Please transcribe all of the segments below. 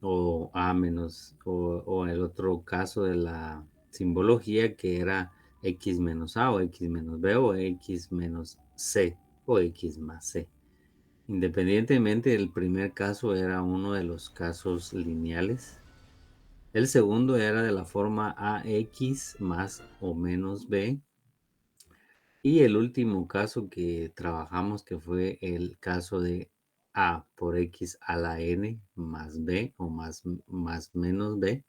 o A menos, o el otro caso de la simbología que era X menos A o X menos B o X menos C o X más C. Independientemente, el primer caso era uno de los casos lineales. El segundo era de la forma AX más o menos B. Y el último caso que trabajamos, que fue el caso de A por X a la N más B o más menos B.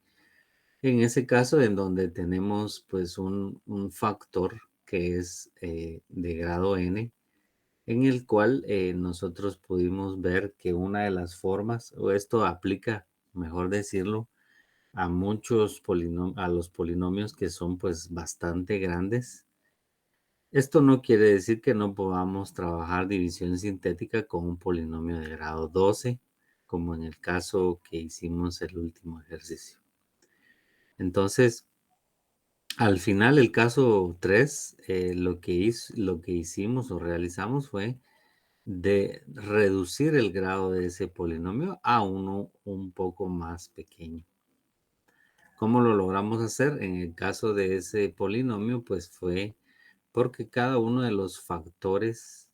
En ese caso, en donde tenemos pues un factor que es de grado N, en el cual nosotros pudimos ver que una de las formas, o esto aplica, mejor decirlo, a a los polinomios que son pues bastante grandes. Esto no quiere decir que no podamos trabajar división sintética con un polinomio de grado 12, como en el caso que hicimos el último ejercicio. Entonces, al final, el caso 3, lo que hicimos o realizamos fue de reducir el grado de ese polinomio a uno un poco más pequeño. ¿Cómo lo logramos hacer? En el caso de ese polinomio, pues fue porque cada uno de los factores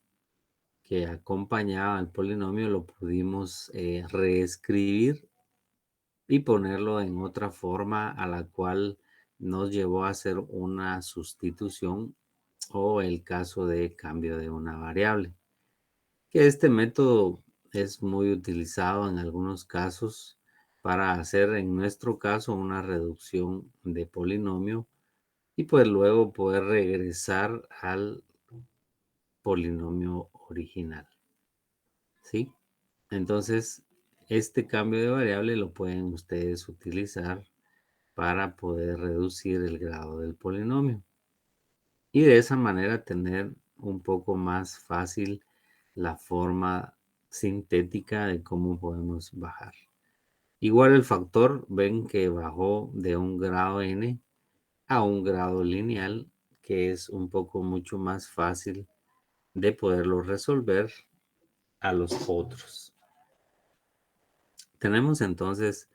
que acompañaba al polinomio lo pudimos reescribir y ponerlo en otra forma a la cual nos llevó a hacer una sustitución o el caso de cambio de una variable. Que este método es muy utilizado en algunos casos para hacer, en nuestro caso, una reducción de polinomio y pues luego poder regresar al polinomio original. ¿Sí? Entonces, este cambio de variable lo pueden ustedes utilizar para poder reducir el grado del polinomio y de esa manera tener un poco más fácil la forma sintética de cómo podemos bajar. Igual el factor, ven que bajó de un grado n a un grado lineal, que es un poco mucho más fácil de poderlo resolver a los otros. Tenemos entonces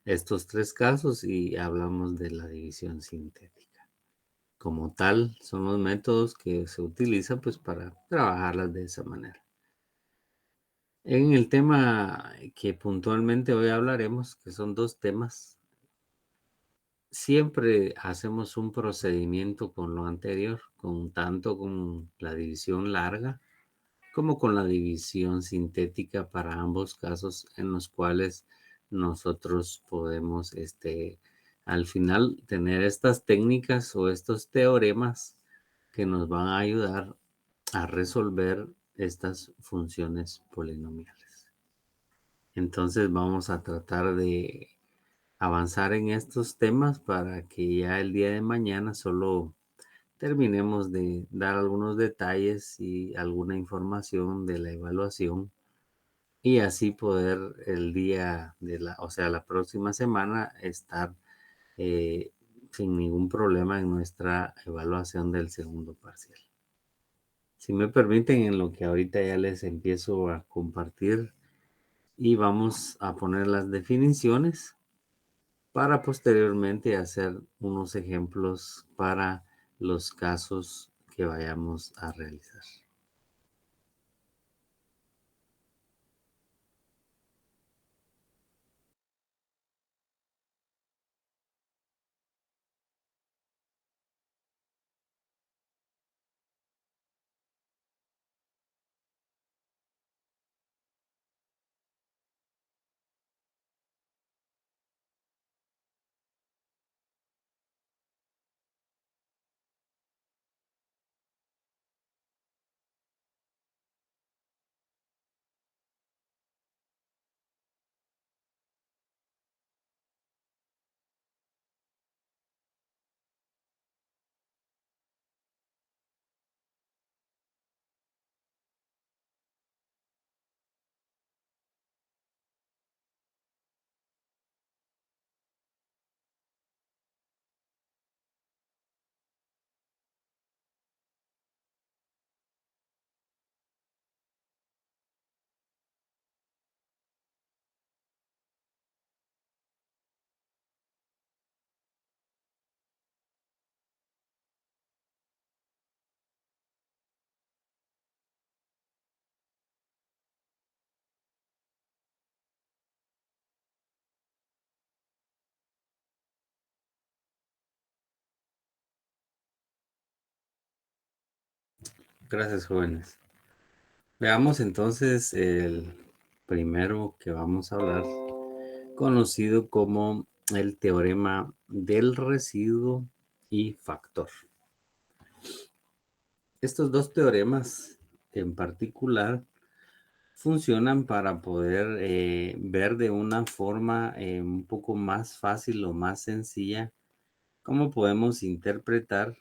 estos tres casos y hablamos de la división sintética. Como tal, son los métodos que se utilizan pues para trabajarlas de esa manera. En el tema que puntualmente hoy hablaremos, que son dos temas, siempre hacemos un procedimiento con lo anterior, tanto con la división larga como con la división sintética para ambos casos en los cuales nosotros podemos al final tener estas técnicas o estos teoremas que nos van a ayudar a resolver estas funciones polinomiales. Entonces vamos a tratar de avanzar en estos temas para que ya el día de mañana solo terminemos de dar algunos detalles y alguna información de la evaluación y así poder el día de la próxima semana estar eh, sin ningún problema en nuestra evaluación del segundo parcial. Si me permiten, en lo que ahorita ya les empiezo a compartir y vamos a poner las definiciones para posteriormente hacer unos ejemplos para los casos que vayamos a realizar. Gracias, jóvenes. Veamos entonces el primero que vamos a hablar, conocido como el teorema del residuo y factor. Estos dos teoremas en particular funcionan para poder ver de una forma un poco más fácil o más sencilla cómo podemos interpretar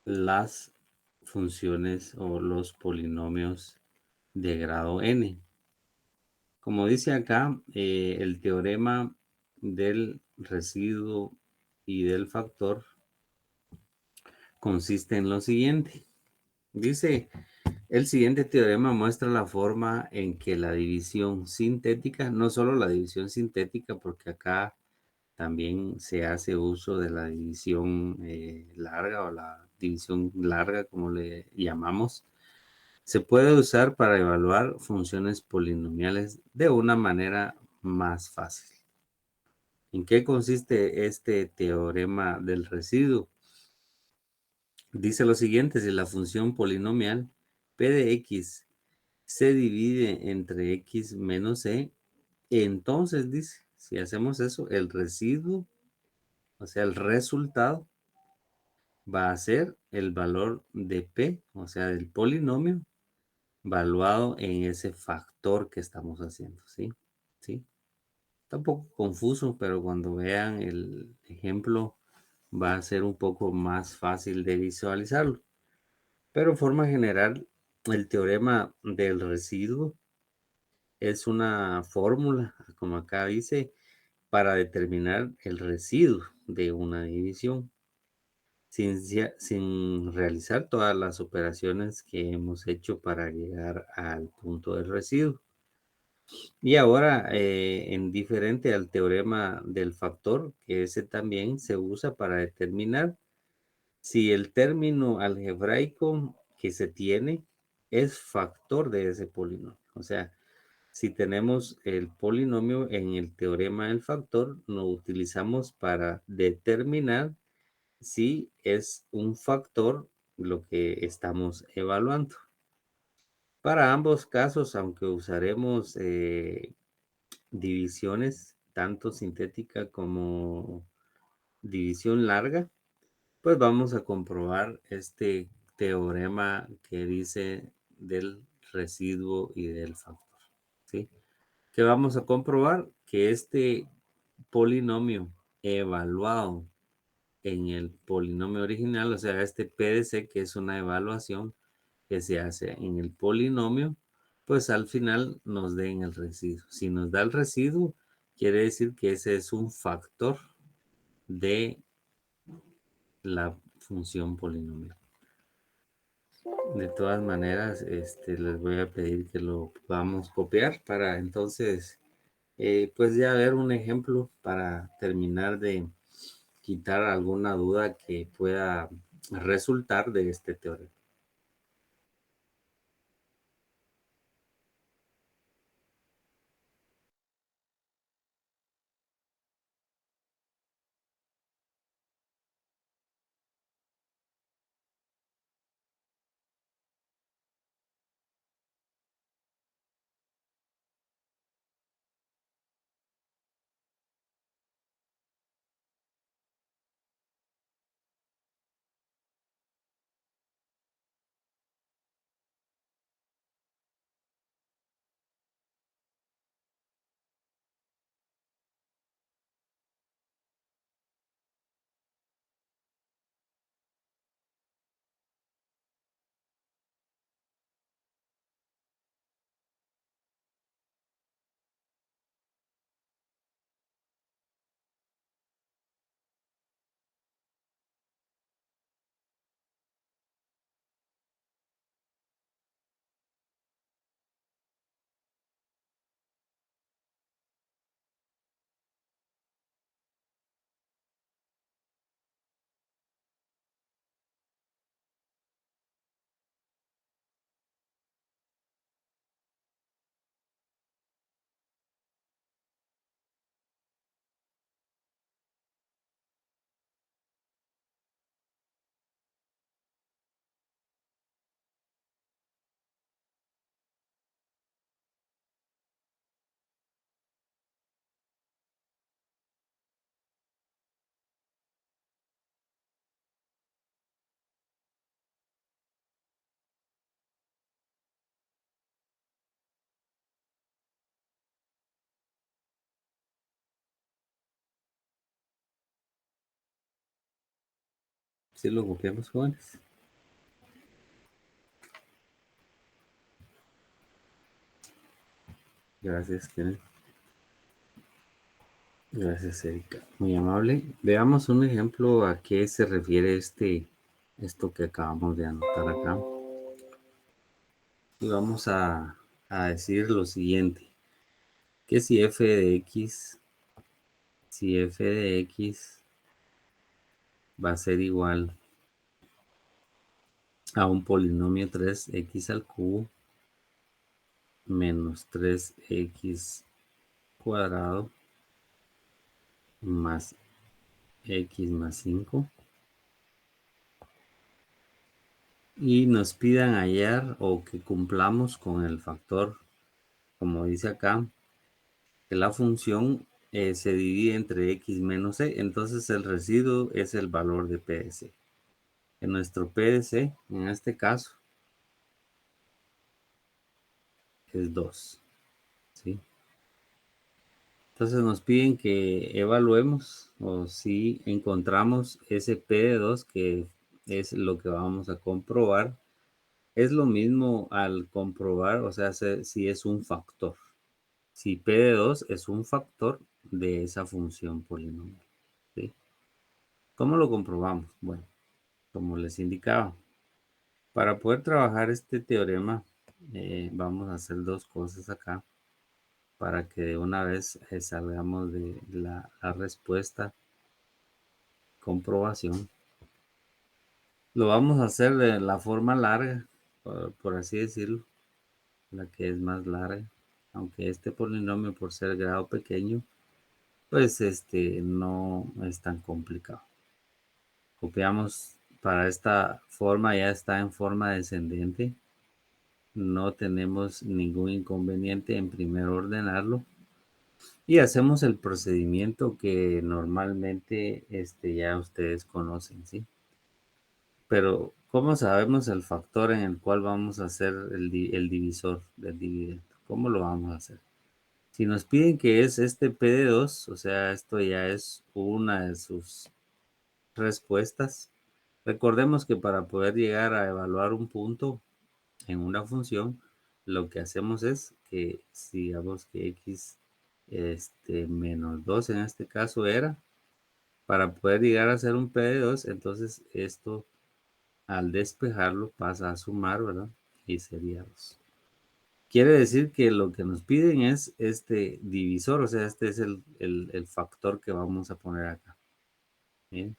las funciones o los polinomios de grado n. Como dice acá, el teorema del residuo y del factor consiste en lo siguiente. Dice, el siguiente teorema muestra la forma en que la división sintética, no solo la división sintética, porque acá también se hace uso de la división larga o la división larga, como le llamamos, se puede usar para evaluar funciones polinomiales de una manera más fácil. ¿En qué consiste este teorema del residuo? Dice lo siguiente: si la función polinomial p de x se divide entre x menos c, entonces dice, si hacemos eso, el residuo, o sea, el resultado, va a ser el valor de p, o sea, del polinomio, valuado en ese factor que estamos haciendo, ¿sí? ¿Sí? Está un poco confuso, pero cuando vean el ejemplo va a ser un poco más fácil de visualizarlo. Pero en forma general, el teorema del residuo es una fórmula, como acá dice, para determinar el residuo de una división, sin realizar todas las operaciones que hemos hecho para llegar al punto del residuo. Y ahora, en diferente al teorema del factor, que ese también se usa para determinar si el término algebraico que se tiene es factor de ese polinomio. O sea, si tenemos el polinomio en el teorema del factor, lo utilizamos para determinar si es un factor lo que estamos evaluando. Para ambos casos, aunque usaremos divisiones, tanto sintética como división larga, pues vamos a comprobar este teorema que dice del residuo y del factor, ¿sí? Que vamos a comprobar que este polinomio evaluado en el polinomio original, o sea, este PDC, que es una evaluación que se hace en el polinomio, pues al final nos den el residuo. Si nos da el residuo, quiere decir que ese es un factor de la función polinomial. De todas maneras, les voy a pedir que lo podamos copiar para entonces, pues ya ver un ejemplo para terminar de quitar alguna duda que pueda resultar de este teorema. Si lo copiamos, jóvenes. Gracias, Kenneth. Gracias, Erika. Muy amable. Veamos un ejemplo a qué se refiere esto que acabamos de anotar acá. Y vamos a decir lo siguiente, que si f de x va a ser igual a un polinomio 3x al cubo menos 3x cuadrado más x más 5 y nos pidan hallar o que cumplamos con el factor, como dice acá, que la función se divide entre x menos c, entonces el residuo es el valor de p de c. En nuestro p de c, en este caso, es 2, ¿sí? Entonces nos piden que evaluemos o si encontramos ese p de 2, que es lo que vamos a comprobar. Es lo mismo al comprobar, o sea, si es un factor. Si p de 2 es un factor de esa función polinomial, ¿sí? ¿Cómo lo comprobamos? Bueno, como les indicaba, para poder trabajar este teorema, vamos a hacer dos cosas acá para que de una vez salgamos de la respuesta comprobación. Lo vamos a hacer de la forma larga, por así decirlo, la que es más larga, aunque este polinomio por ser grado pequeño, pues no es tan complicado. Copiamos para esta forma, ya está en forma descendente. No tenemos ningún inconveniente en primero ordenarlo. Y hacemos el procedimiento que normalmente ya ustedes conocen, ¿sí? Pero, ¿cómo sabemos el factor en el cual vamos a hacer el divisor del dividendo? ¿Cómo lo vamos a hacer? Si nos piden que es este P de 2, o sea, esto ya es una de sus respuestas. Recordemos que para poder llegar a evaluar un punto en una función, lo que hacemos es que, si digamos que x menos 2 en este caso era, para poder llegar a ser un P de 2, entonces esto al despejarlo pasa a sumar, ¿verdad? Y sería 2. Quiere decir que lo que nos piden es este divisor, o sea, este es el factor que vamos a poner acá. Bien.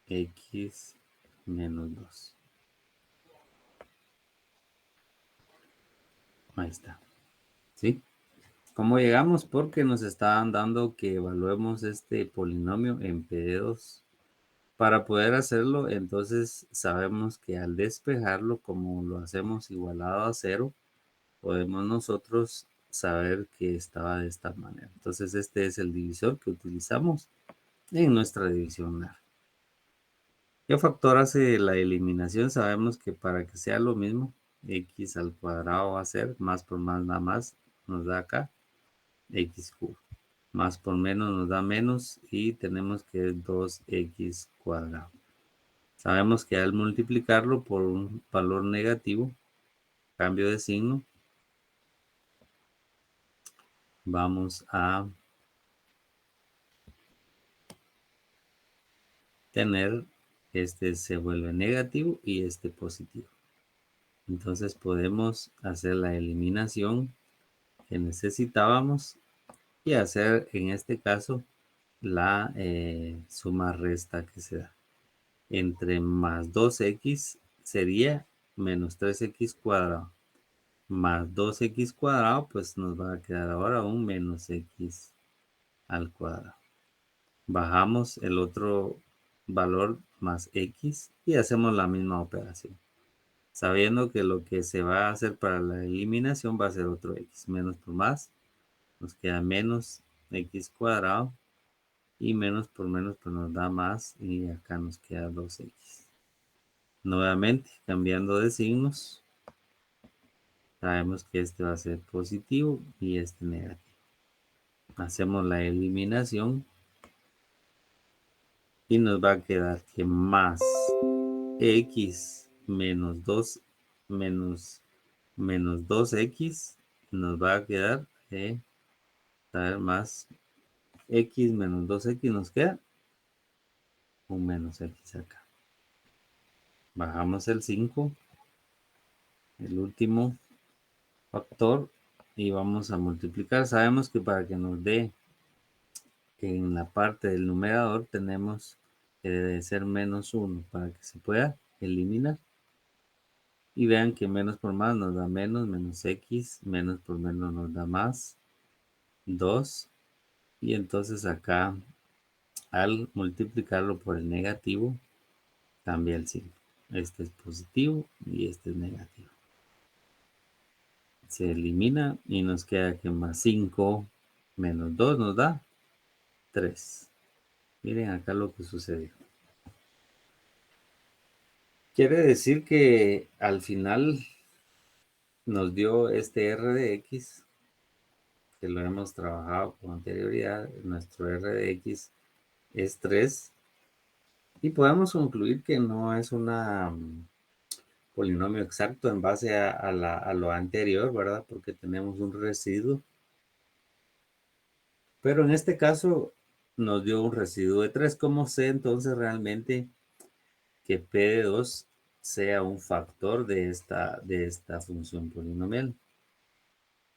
X menos 2. Ahí está. ¿Sí? ¿Cómo llegamos? Porque nos estaban dando que evaluemos este polinomio en P de 2. Para poder hacerlo, entonces sabemos que al despejarlo, como lo hacemos igualado a 0, podemos nosotros saber que estaba de esta manera. Entonces este es el divisor que utilizamos en nuestra división larga. ¿Qué factor hace la eliminación? Sabemos que para que sea lo mismo, x al cuadrado va a ser más por más nada más, nos da acá x cubo. Más por menos nos da menos y tenemos que es 2x cuadrado. Sabemos que al multiplicarlo por un valor negativo, cambio de signo, vamos a tener este se vuelve negativo y este positivo. Entonces podemos hacer la eliminación que necesitábamos y hacer en este caso la suma resta que se da. Entre más 2x sería menos 3x cuadrado. Más 2x cuadrado, pues nos va a quedar ahora un menos x al cuadrado. Bajamos el otro valor más x y hacemos la misma operación, sabiendo que lo que se va a hacer para la eliminación va a ser otro x. Menos por más, nos queda menos x cuadrado y menos por menos pues nos da más y acá nos queda 2x. Nuevamente, cambiando de signos, sabemos que este va a ser positivo y este negativo. Hacemos la eliminación Y nos va a quedar que más x menos 2 menos, menos 2x nos va a quedar a ver, más x menos 2x nos queda un menos x acá. Bajamos el 5, el último factor, y vamos a multiplicar. Sabemos que para que nos dé en la parte del numerador tenemos que debe ser menos 1 para que se pueda eliminar. Y vean que menos por más nos da menos, menos x, menos por menos nos da más, 2. Y entonces acá, al multiplicarlo por el negativo, cambia el signo. Este es positivo y este es negativo. Se elimina y nos queda que más 5 menos 2 nos da 3. Miren acá lo que sucedió. Quiere decir que al final nos dio este r de x, que lo hemos trabajado con anterioridad. Nuestro r de x es 3. Y podemos concluir que no es un polinomio exacto en base a lo anterior, ¿verdad? Porque tenemos un residuo. Pero en este caso nos dio un residuo de 3. ¿Cómo sé entonces realmente que P de 2 sea un factor de esta función polinomial?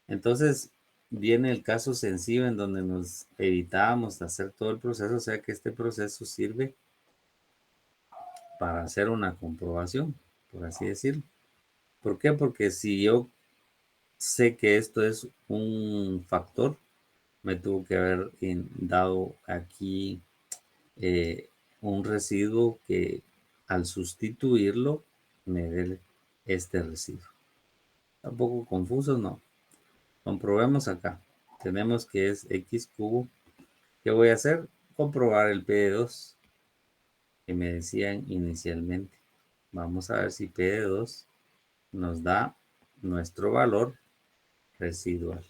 Entonces viene el caso sencillo en donde nos evitamos hacer todo el proceso, o sea que este proceso sirve para hacer una comprobación, por así decirlo. ¿Por qué? Porque si yo sé que esto es un factor, me tuvo que haber dado aquí un residuo que al sustituirlo me dé este residuo. Tampoco confuso, no. Comprobemos acá. Tenemos que es x cubo. ¿Qué voy a hacer? Comprobar el P de 2 que me decían inicialmente. Vamos a ver si P de 2 nos da nuestro valor residual.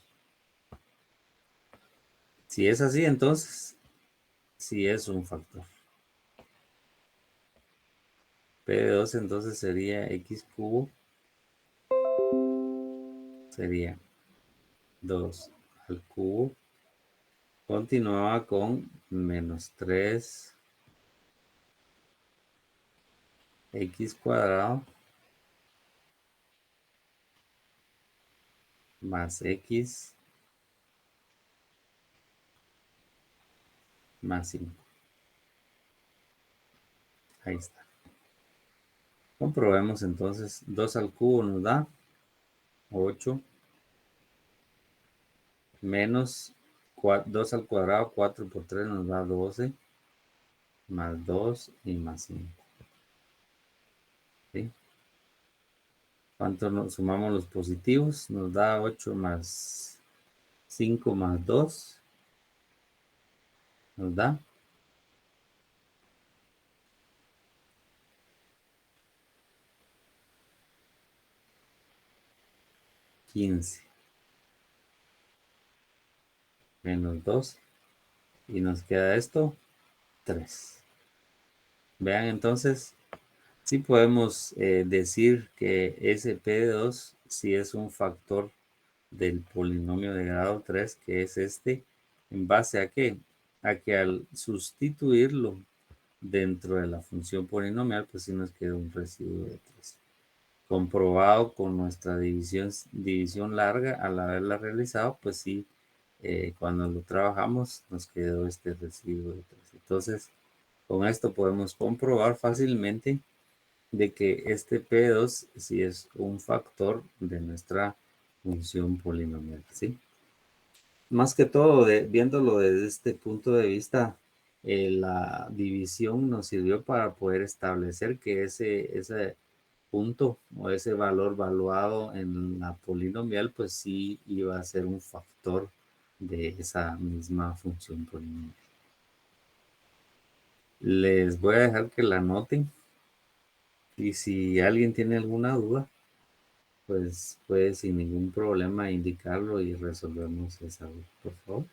Si es así, entonces sí es un factor. P de 2 entonces sería x cubo. Sería 2 al cubo. Continuaba con menos 3 x cuadrado más x más 5. Ahí está. Comprobemos entonces. 2 al cubo nos da 8 menos 2 al cuadrado, 4 por 3 nos da 12, más 2 y más 5. ¿Sí? ¿Cuánto nos sumamos los positivos? Nos da 8 más 5 más 2. Nos da 15. Menos 2. Y nos queda esto, 3. Vean entonces, sí podemos decir que ese P2 sí es un factor del polinomio de grado 3, que es este, ¿en base a qué? A que al sustituirlo dentro de la función polinomial, pues sí nos queda un residuo de 3. Comprobado con nuestra división larga, al haberla realizado, pues sí, cuando lo trabajamos nos quedó este residuo de 3. Entonces, con esto podemos comprobar fácilmente de que este P2 sí es un factor de nuestra función polinomial, ¿sí? Más que todo, viéndolo desde este punto de vista, la división nos sirvió para poder establecer que ese punto o ese valor valuado en la polinomial, pues sí iba a ser un factor de esa misma función polinomial. Les voy a dejar que la anoten y si alguien tiene alguna duda, pues puede sin ningún problema indicarlo y resolvemos esa duda, por favor.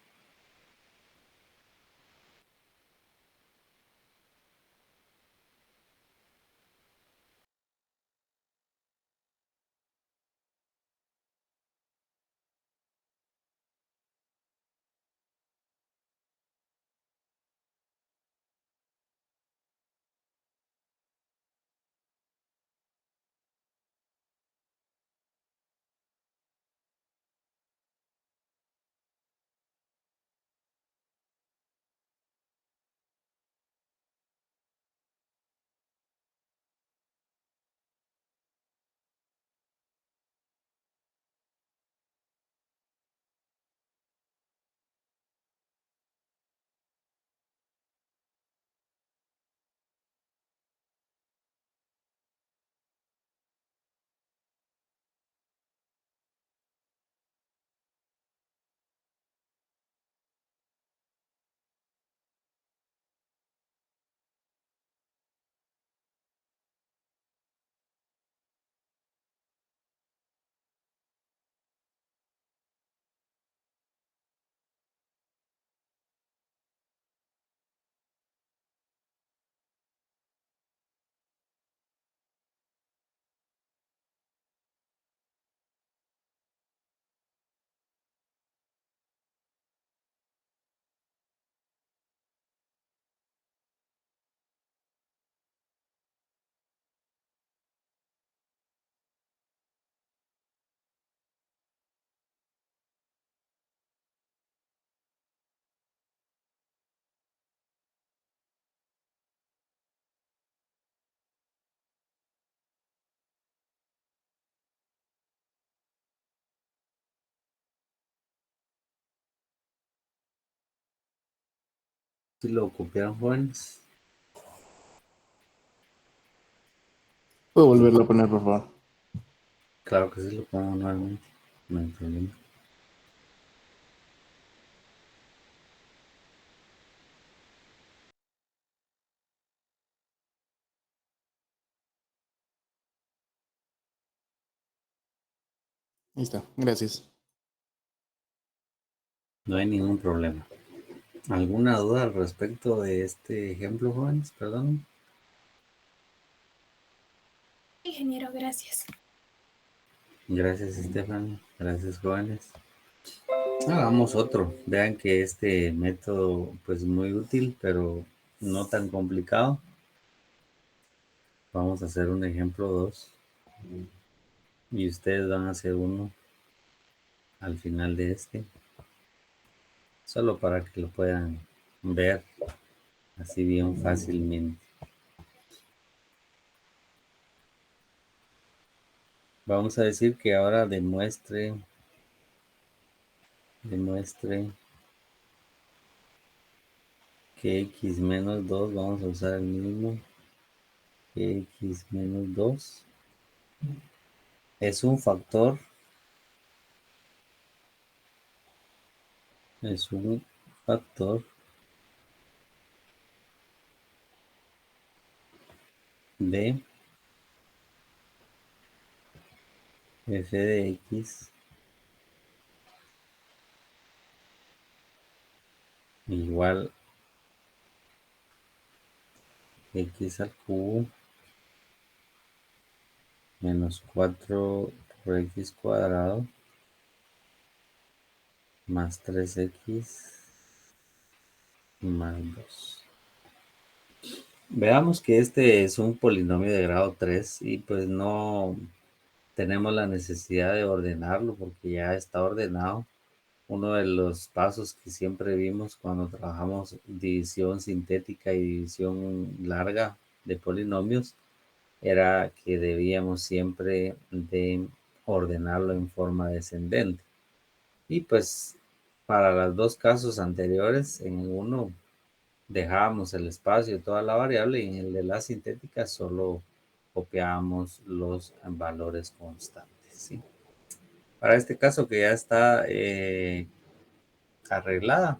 Si lo copiaron, jóvenes. ¿Puedo volverlo a poner, por favor? Claro que sí, lo pongo nuevamente. No hay problema. Ahí está, gracias. No hay ningún problema. ¿Alguna duda al respecto de este ejemplo, jóvenes? Perdón. Ingeniero, gracias. Gracias, Estefan. Gracias, jóvenes. Hagamos otro. Vean que este método, pues muy útil, pero no tan complicado. Vamos a hacer un ejemplo 2 y ustedes van a hacer uno al final de este, solo para que lo puedan ver así bien fácilmente. Vamos a decir que ahora demuestre que x menos 2, vamos a usar el mismo, que x menos 2 es un factor, es un factor de f de x igual x al cubo menos 4 por x cuadrado más 3x más 2. Veamos que este es un polinomio de grado 3 y pues no tenemos la necesidad de ordenarlo porque ya está ordenado. Uno de los pasos que siempre vimos cuando trabajamos división sintética y división larga de polinomios era que debíamos siempre de ordenarlo en forma descendente. Y pues para los dos casos anteriores, en uno dejábamos el espacio y toda la variable y en el de la sintética solo copiábamos los valores constantes, ¿sí? Para este caso que ya está arreglada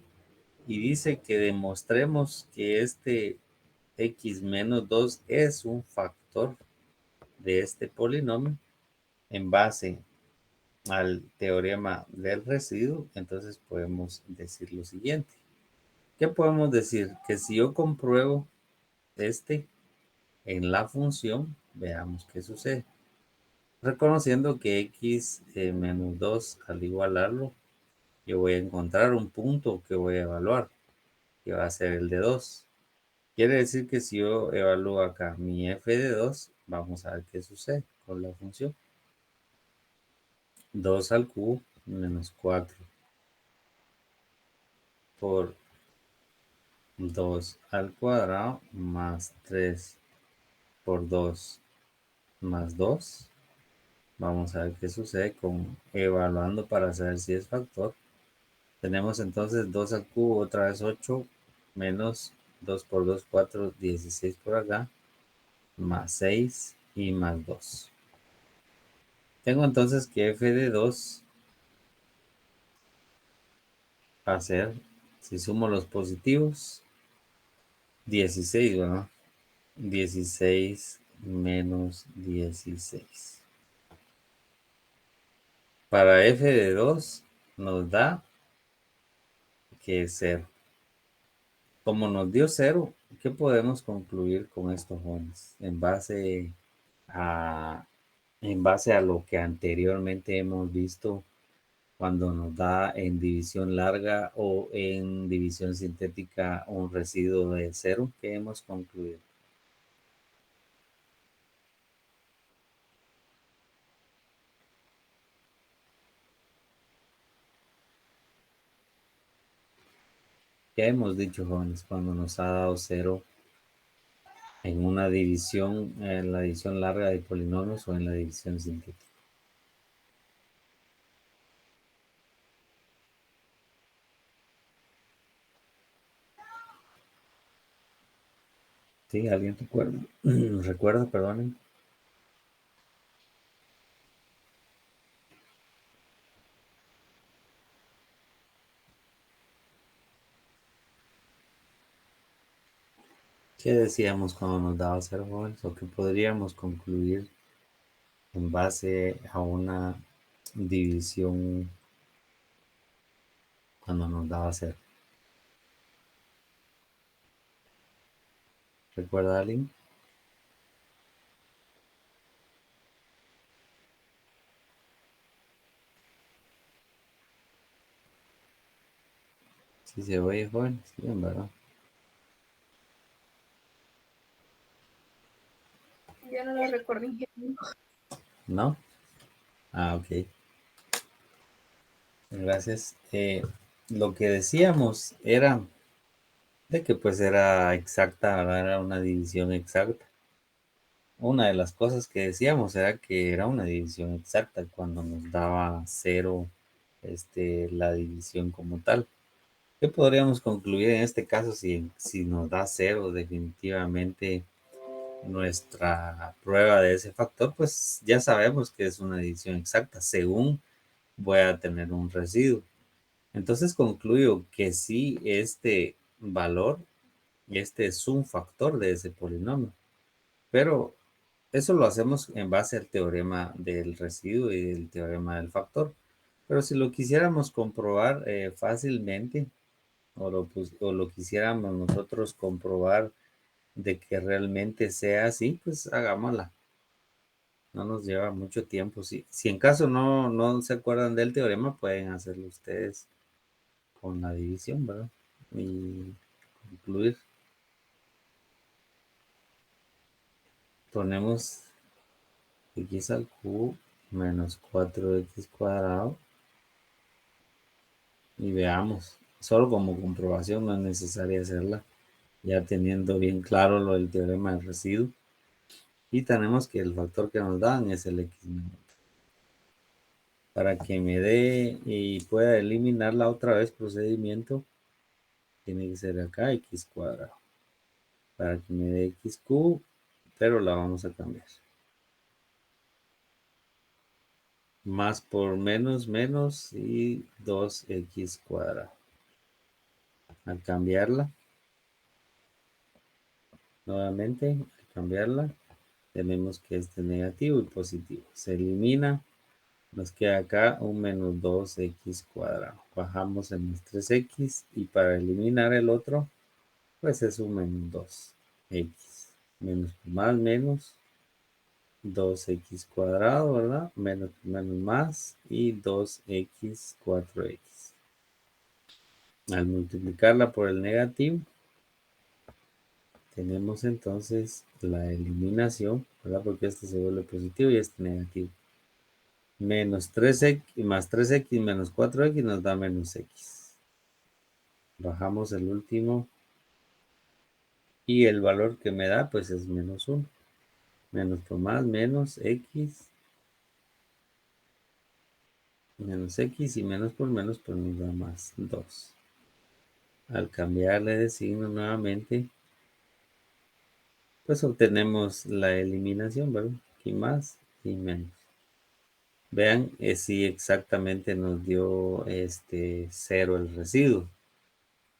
y dice que demostremos que este x menos 2 es un factor de este polinomio en base al teorema del residuo, entonces podemos decir lo siguiente. ¿Qué podemos decir? Que si yo compruebo este en la función, veamos qué sucede. Reconociendo que x menos 2 al igualarlo, yo voy a encontrar un punto que voy a evaluar, que va a ser el de 2. Quiere decir que si yo evalúo acá mi f de 2, vamos a ver qué sucede con la función. 2 al cubo menos 4 por 2 al cuadrado más 3 por 2 más 2. Vamos a ver qué sucede con evaluando para saber si es factor. Tenemos entonces 2 al cubo, otra vez 8, menos 2 por 2, 4, 16 por acá, más 6 y más 2. Tengo entonces que f de 2 va a ser, si sumo los positivos, 16, ¿verdad? 16 menos 16. Para f de 2 nos da que es 0. Como nos dio 0, ¿qué podemos concluir con estos jóvenes? A, en base a lo que anteriormente hemos visto cuando nos da en división larga o en división sintética un residuo de 0, ¿qué hemos concluido? Ya hemos dicho, jóvenes, cuando nos ha dado 0 en una división, en la división larga de polinomios o en la división sintética. Sí, alguien recuerda. Recuerda, perdonen. ¿Qué decíamos cuando nos daba cero jóvenes? O que podríamos concluir en base a una división cuando nos daba cero. ¿Recuerda alguien? Si se oye joven, sí, en verdad. Yo no lo recuerdo, ingeniero. ¿No? Ah, ok. Gracias. Lo que decíamos era de que pues era exacta, ¿verdad? Era una división exacta. Una de las cosas que decíamos era que era una división exacta cuando nos daba cero, la división como tal. ¿Qué podríamos concluir en este caso si nos da cero definitivamente nuestra prueba de ese factor? Pues ya sabemos que es una división exacta según voy a tener un residuo. Entonces concluyo que sí, este valor, este es un factor de ese polinomio, pero eso lo hacemos en base al teorema del residuo y el teorema del factor. Pero si lo quisiéramos comprobar fácilmente, o lo quisiéramos nosotros comprobar de que realmente sea así, pues hagámosla. No nos lleva mucho tiempo. Si en caso no se acuerdan del teorema, pueden hacerlo ustedes con la división, ¿verdad? Y concluir. Ponemos x al cubo menos 4x cuadrado y veamos. Solo como comprobación, no es necesario hacerla, ya teniendo bien claro lo del teorema del residuo. Y tenemos que el factor que nos dan es el x menos. Para que me dé y pueda eliminarla otra vez procedimiento, tiene que ser acá x cuadrado. Para que me dé x cubo, pero la vamos a cambiar. Más por menos, menos y 2x cuadrado. Al cambiarla, nuevamente, al cambiarla, tenemos que este negativo y positivo. Se elimina, nos queda acá un menos 2x cuadrado. Bajamos en los 3x y para eliminar el otro, pues es un menos 2x. Menos más menos 2x cuadrado, ¿verdad? Menos menos más y 2x 4x. Al multiplicarla por el negativo, tenemos entonces la eliminación, ¿verdad? Porque este se vuelve positivo y este negativo. Menos 3x más 3x menos 4x nos da menos x. Bajamos el último y el valor que me da pues es menos 1. Menos por más menos x. Menos x y menos por menos pues nos da más 2. Al cambiarle de signo nuevamente pues obtenemos la eliminación, ¿verdad? Aquí más y menos. Vean, si exactamente nos dio cero el residuo.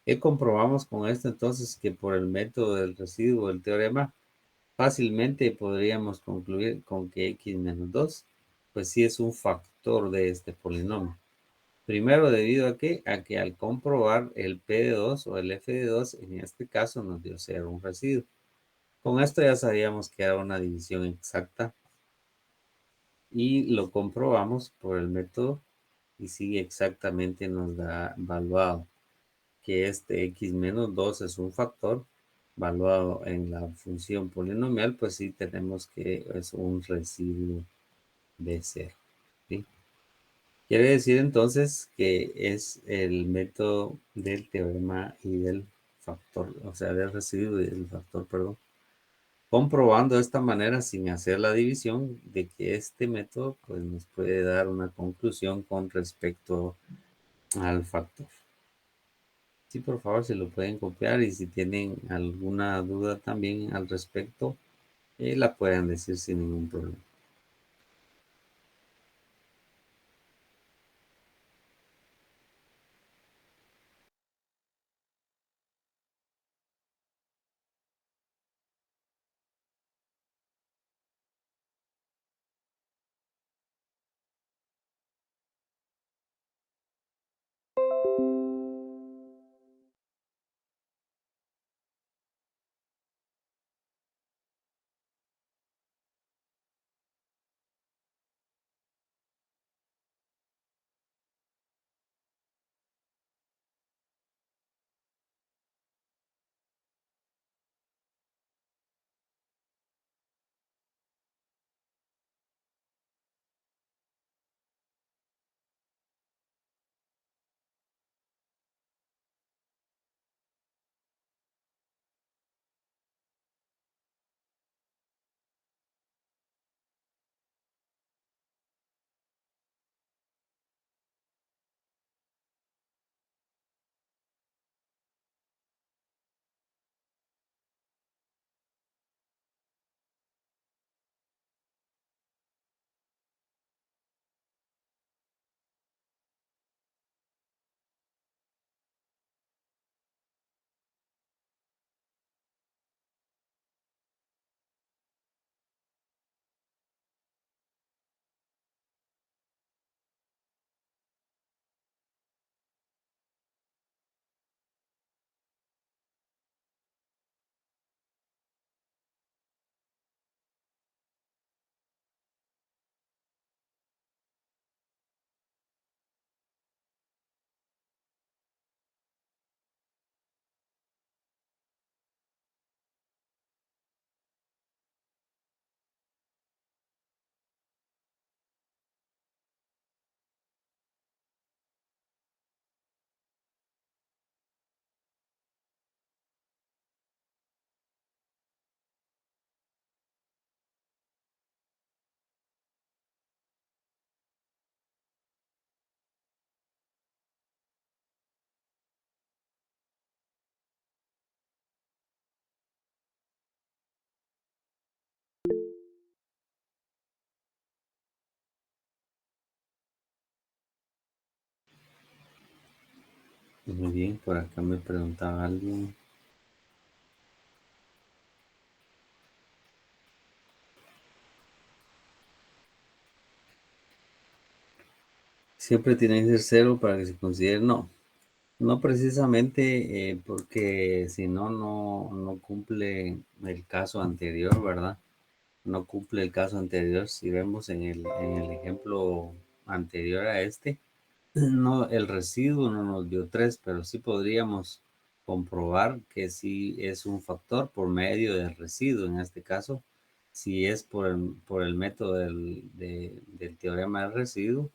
¿Qué comprobamos con esto entonces? Que por el método del residuo, el teorema, fácilmente podríamos concluir con que x menos 2, pues sí es un factor de este polinomio. Primero, debido a que al comprobar el P de 2 o el F de 2, en este caso nos dio cero un residuo. Con esto ya sabíamos que era una división exacta y lo comprobamos por el método y sí exactamente nos da valuado que este x menos 2 es un factor valuado en la función polinomial, pues sí tenemos que es un residuo de cero, ¿sí? Quiere decir entonces que es el método del teorema y del factor, o sea, del residuo y del factor, perdón, comprobando de esta manera sin hacer la división de que este método pues nos puede dar una conclusión con respecto al factor. Sí, por favor, si lo pueden copiar y si tienen alguna duda también al respecto, la pueden decir sin ningún problema. Muy bien, por acá me preguntaba alguien. Siempre tiene que ser cero para que se considere. No, no precisamente porque si no, no cumple el caso anterior, ¿verdad? No cumple el caso anterior. Si vemos en el ejemplo anterior a este, no, el residuo no nos dio 3, pero sí podríamos comprobar que sí es un factor por medio del residuo. En este caso, si es por el método del teorema del residuo,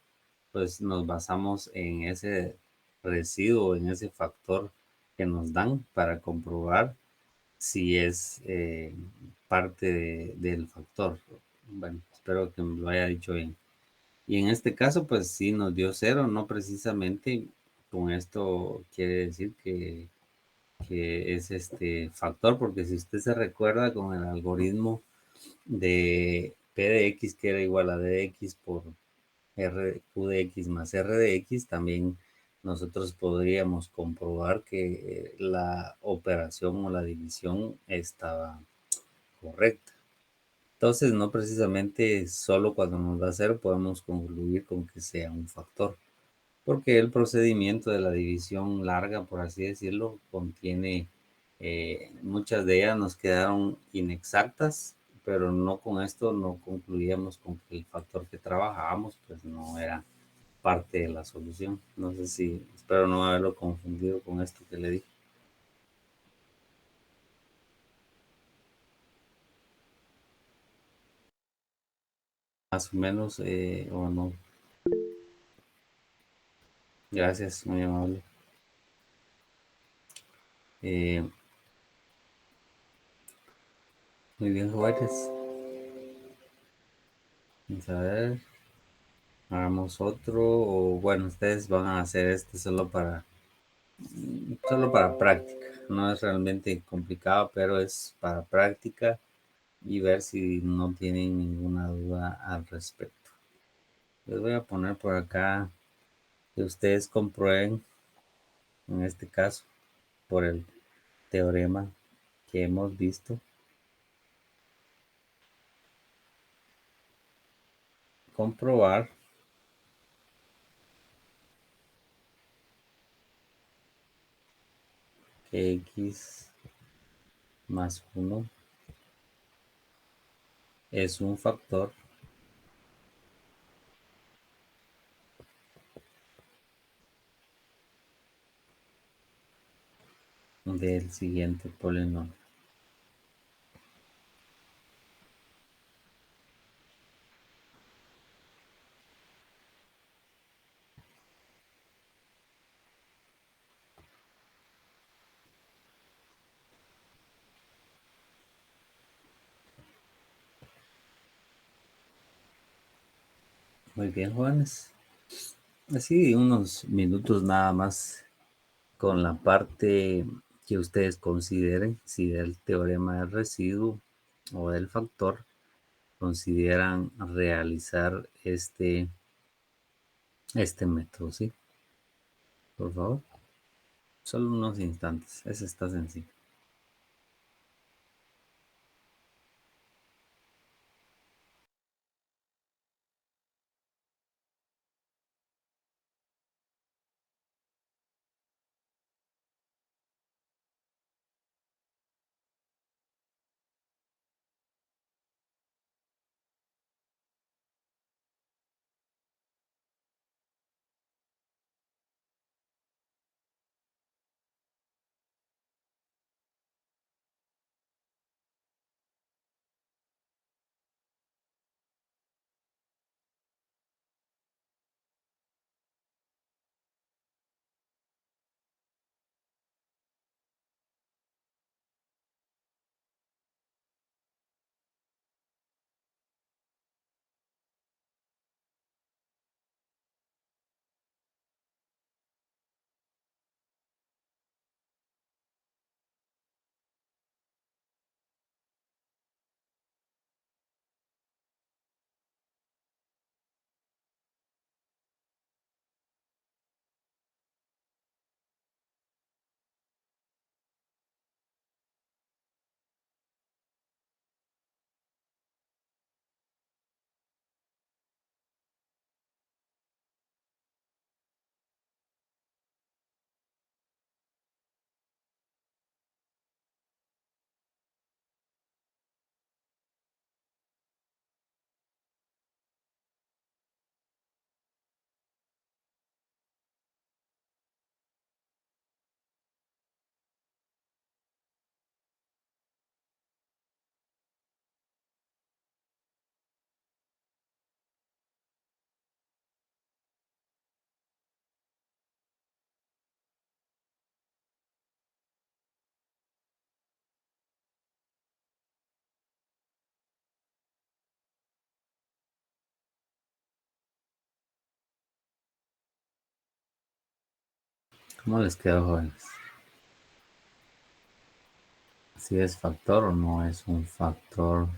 pues nos basamos en ese residuo, en ese factor que nos dan para comprobar si es parte del factor. Bueno, espero que me lo haya dicho bien. Y en este caso, pues sí nos dio cero, no precisamente con esto quiere decir que es este factor, porque si usted se recuerda con el algoritmo de P de X que era igual a D de X por Q de X más R de X, también nosotros podríamos comprobar que la operación o la división estaba correcta. Entonces, no precisamente solo cuando nos da cero podemos concluir con que sea un factor, porque el procedimiento de la división larga, por así decirlo, contiene, muchas de ellas nos quedaron inexactas, pero no con esto no concluíamos con que el factor que trabajábamos pues no era parte de la solución. No sé si, espero no haberlo confundido con esto que le dije. Más o menos, o no. Gracias, muy amable. Eh, Muy bien, Juárez. Vamos a ver, hagamos otro, o bueno, ustedes van a hacer este solo para Solo para práctica. No es realmente complicado, pero es para práctica y ver si no tienen ninguna duda al respecto. Les voy a poner por acá que ustedes comprueben, en este caso, por el teorema que hemos visto, comprobar que x más 1 es un factor del siguiente polinomio. Muy bien, jóvenes. Así unos minutos nada más con la parte que ustedes consideren, si del teorema del residuo o del factor consideran realizar este método, ¿sí? Por favor, solo unos instantes, eso está sencillo. ¿Cómo les quedó, jóvenes? Si es factor o no es un factor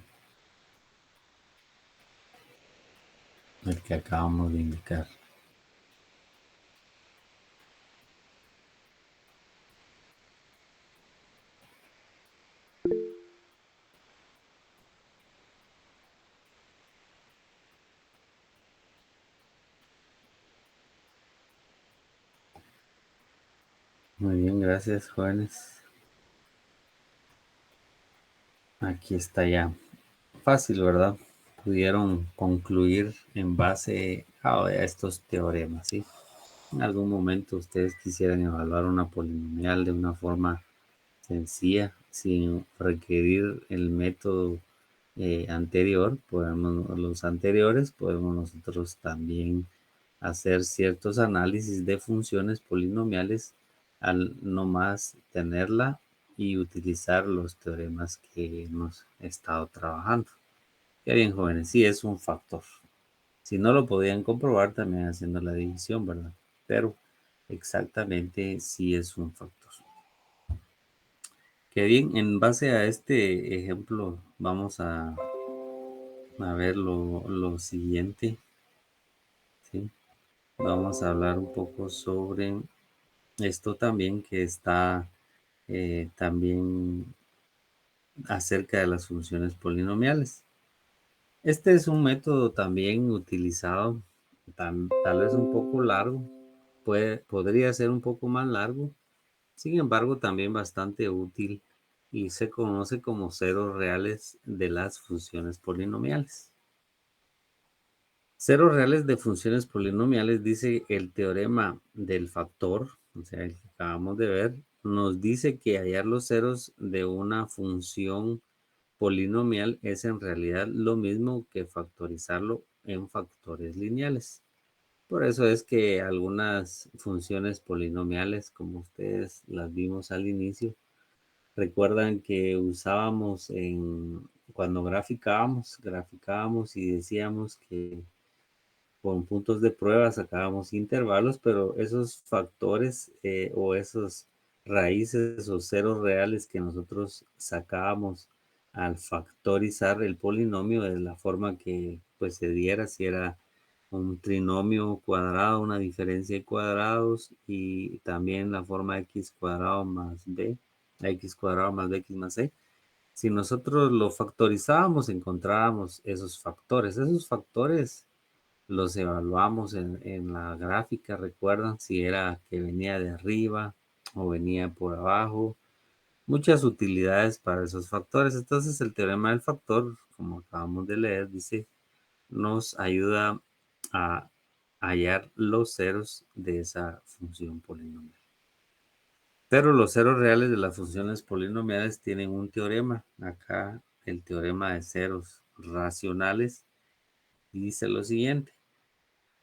el que acabamos de indicar. Muy bien, gracias, jóvenes. Aquí está ya. Fácil, ¿verdad? Pudieron concluir en base a estos teoremas, ¿sí? En algún momento ustedes quisieran evaluar una polinomial de una forma sencilla, sin requerir el método anterior, los anteriores, podemos nosotros también hacer ciertos análisis de funciones polinomiales al no más tenerla y utilizar los teoremas que hemos estado trabajando. Ya bien, jóvenes, sí es un factor. Si no lo podían comprobar también haciendo la división, ¿verdad? Pero exactamente si es un factor. Qué bien, en base a este ejemplo vamos a ver lo siguiente, ¿sí? Vamos a hablar un poco sobre esto también que está también acerca de las funciones polinomiales. Este es un método también utilizado, tal vez un poco largo, podría ser un poco más largo, sin embargo también bastante útil y se conoce como ceros reales de las funciones polinomiales. Ceros reales de funciones polinomiales, dice el teorema del factor, o sea, el que acabamos de ver, nos dice que hallar los ceros de una función polinomial es en realidad lo mismo que factorizarlo en factores lineales. Por eso es que algunas funciones polinomiales, como ustedes las vimos al inicio, recuerdan que usábamos cuando graficábamos y decíamos que con puntos de prueba sacábamos intervalos, pero esos factores o esos raíces o ceros reales que nosotros sacábamos al factorizar el polinomio de la forma que pues se diera, si era un trinomio cuadrado, una diferencia de cuadrados y también la forma x cuadrado más b, x cuadrado más bx más c. Si nosotros lo factorizábamos, encontrábamos esos factores. Esos factores los evaluamos en la gráfica, recuerdan si era que venía de arriba o venía por abajo. Muchas utilidades para esos factores. Entonces el teorema del factor, como acabamos de leer, dice, nos ayuda a hallar los ceros de esa función polinomial. Pero los ceros reales de las funciones polinomiales tienen un teorema. Acá el teorema de ceros racionales dice lo siguiente.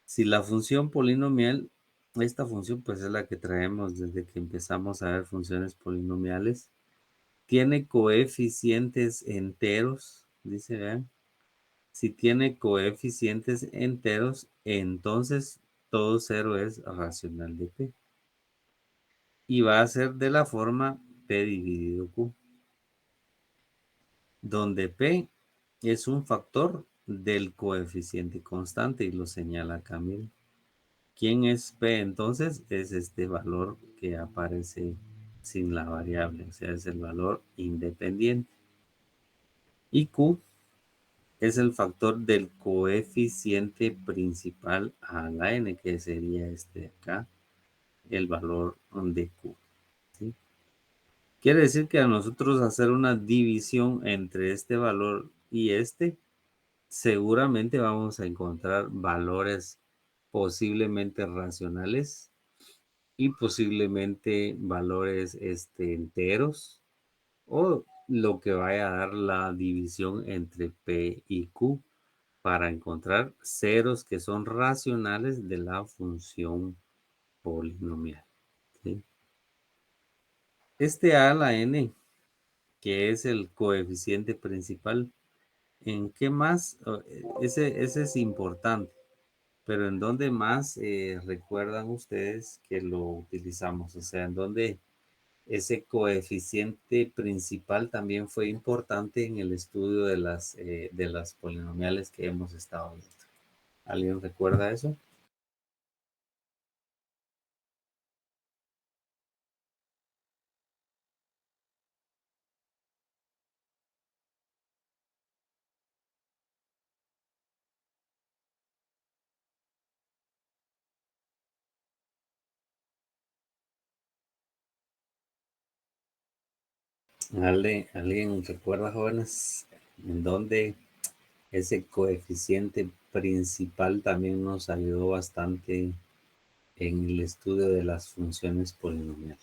Si la función polinomial, esta función pues es la que traemos desde que empezamos a ver funciones polinomiales, tiene coeficientes enteros, dice, vean, si tiene coeficientes enteros, entonces todo cero es racional de P. Y va a ser de la forma P dividido Q, donde P es un factor del coeficiente constante y lo señala acá, miren. ¿Quién es P entonces? Es este valor que aparece sin la variable, o sea, es el valor independiente. Y Q es el factor del coeficiente principal a la n, que sería este de acá, el valor de Q. ¿Sí? Quiere decir que a nosotros hacer una división entre este valor y este, seguramente vamos a encontrar valores posiblemente racionales y posiblemente valores enteros o lo que vaya a dar la división entre P y Q para encontrar ceros que son racionales de la función polinomial. ¿Sí? Este a a la n, que es el coeficiente principal, ¿en qué más? Ese es importante, pero ¿en dónde más recuerdan ustedes que lo utilizamos? O sea, ¿en dónde ese coeficiente principal también fue importante en el estudio de las polinomiales que hemos estado viendo? ¿Alguien recuerda eso? ¿Alguien recuerda, jóvenes, en dónde ese coeficiente principal también nos ayudó bastante en el estudio de las funciones polinomiales?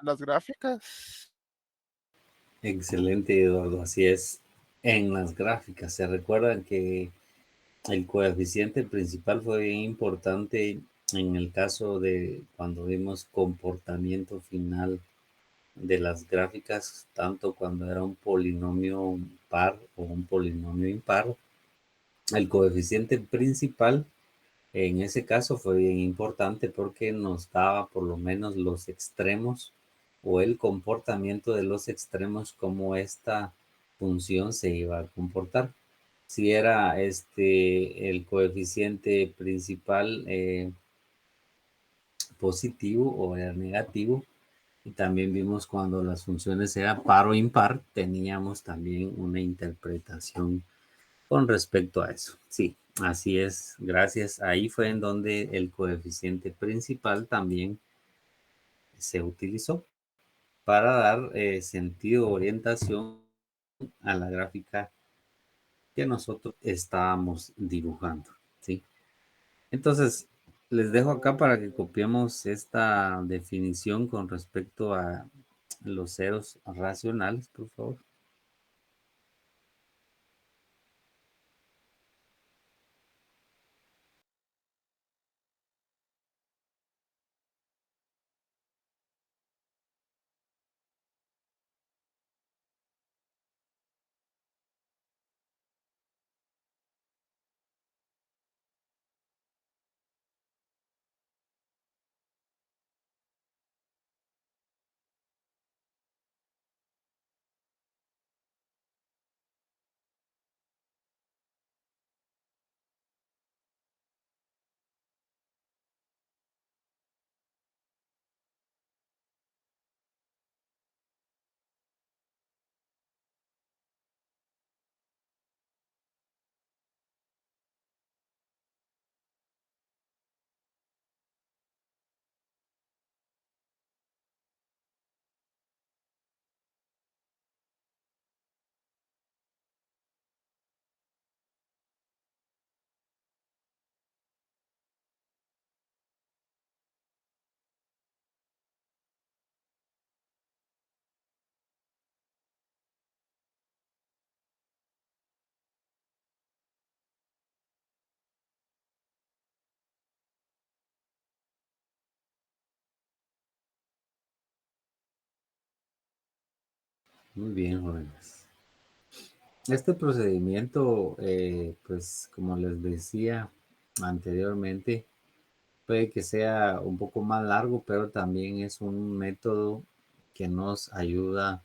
Las gráficas. Excelente, Eduardo, así es. en las gráficas. Se recuerdan que el coeficiente principal fue bien importante en el caso de cuando vimos comportamiento final de las gráficas, tanto cuando era un polinomio par o un polinomio impar. El coeficiente principal en ese caso fue bien importante porque nos daba por lo menos los extremos o el comportamiento de los extremos, cómo esta función se iba a comportar. Si era el coeficiente principal positivo o era negativo. Y también vimos cuando las funciones eran par o impar, teníamos también una interpretación con respecto a eso. Sí, así es. Gracias. Ahí fue en donde el coeficiente principal también se utilizó para dar sentido, orientación a la gráfica que nosotros estábamos dibujando. ¿Sí? Entonces, les dejo acá para que copiemos esta definición con respecto a los ceros racionales, por favor. Muy bien, jóvenes. Este procedimiento, pues como les decía anteriormente, puede que sea un poco más largo, pero también es un método que nos ayuda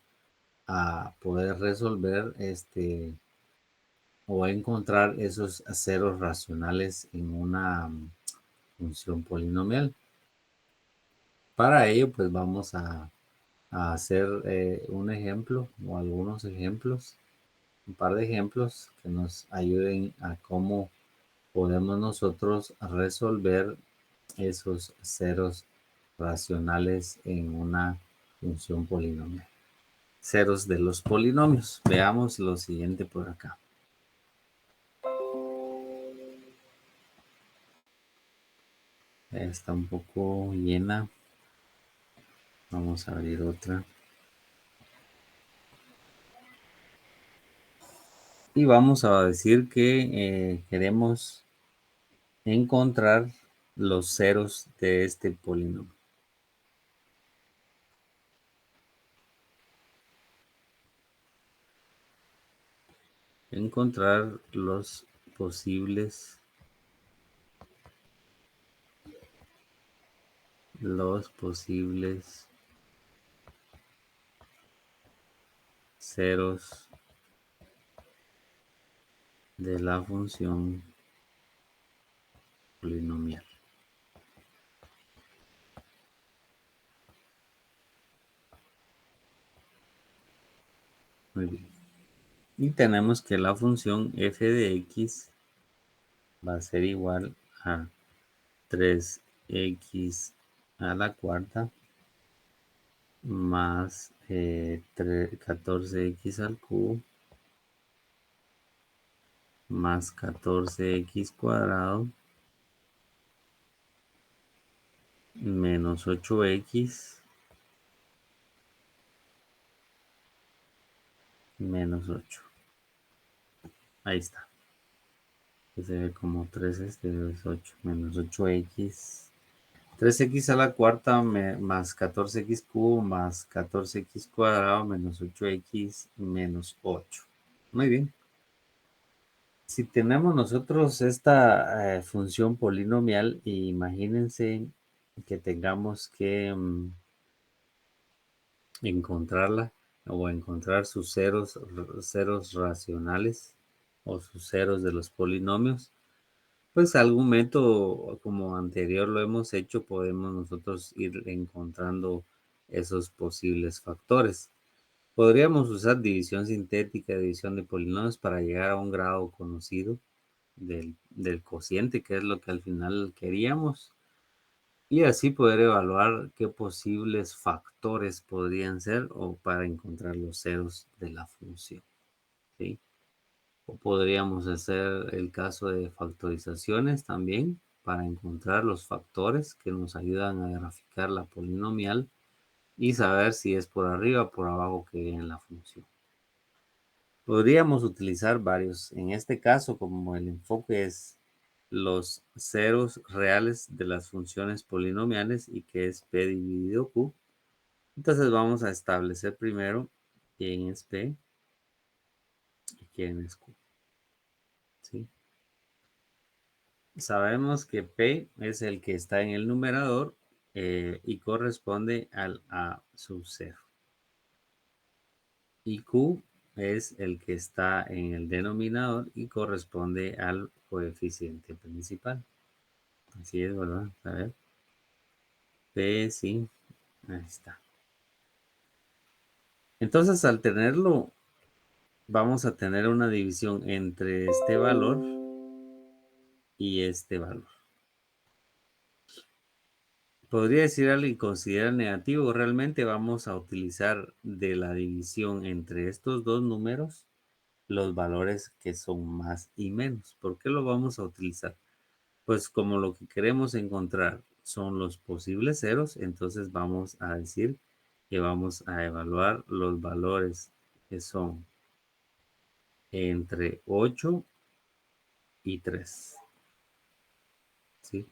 a poder resolver o encontrar esos ceros racionales en una función polinomial. Para ello, pues vamos a hacer un ejemplo o algunos ejemplos, un par de ejemplos que nos ayuden a cómo podemos nosotros resolver esos ceros racionales en una función polinomial. Ceros de los polinomios. Veamos lo siguiente por acá. Está un poco llena. Vamos a abrir otra. Y vamos a decir que queremos encontrar los ceros de este polinomio. Encontrar los posibles ceros de la función polinomial. Muy bien. Y tenemos que la función f de x va a ser igual a 3x a la cuarta más 14x al cubo más 14x cuadrado menos 8x menos 8. Ahí está. Que se ve como 3, este es 8 menos 8x. 3x a la cuarta más 14x cubo más 14x cuadrado menos 8x menos 8. Muy bien. Si tenemos nosotros esta función polinomial, imagínense que tengamos que encontrarla o encontrar sus ceros racionales o sus ceros de los polinomios. Pues algún método como anterior lo hemos hecho, podemos nosotros ir encontrando esos posibles factores. Podríamos usar división sintética, división de polinomios para llegar a un grado conocido del cociente, que es lo que al final queríamos, y así poder evaluar qué posibles factores podrían ser o para encontrar los ceros de la función, ¿sí? O podríamos hacer el caso de factorizaciones también para encontrar los factores que nos ayudan a graficar la polinomial y saber si es por arriba o por abajo que viene la función. Podríamos utilizar varios. En este caso, como el enfoque es los ceros reales de las funciones polinomiales y que es P dividido Q, entonces vamos a establecer primero quién es P y quién es Q, ¿sí? Sabemos que P es el que está en el numerador y corresponde al A sub 0. Y Q es el que está en el denominador y corresponde al coeficiente principal. Así es, ¿verdad? A ver. P, sí. Ahí está. Entonces, al tenerlo, vamos a tener una división entre este valor y este valor. Podría decir alguien considera negativo. Realmente vamos a utilizar de la división entre estos dos números los valores que son más y menos. ¿Por qué lo vamos a utilizar? Pues como lo que queremos encontrar son los posibles ceros, entonces vamos a decir que vamos a evaluar los valores que son entre 8 y 3. ¿Sí?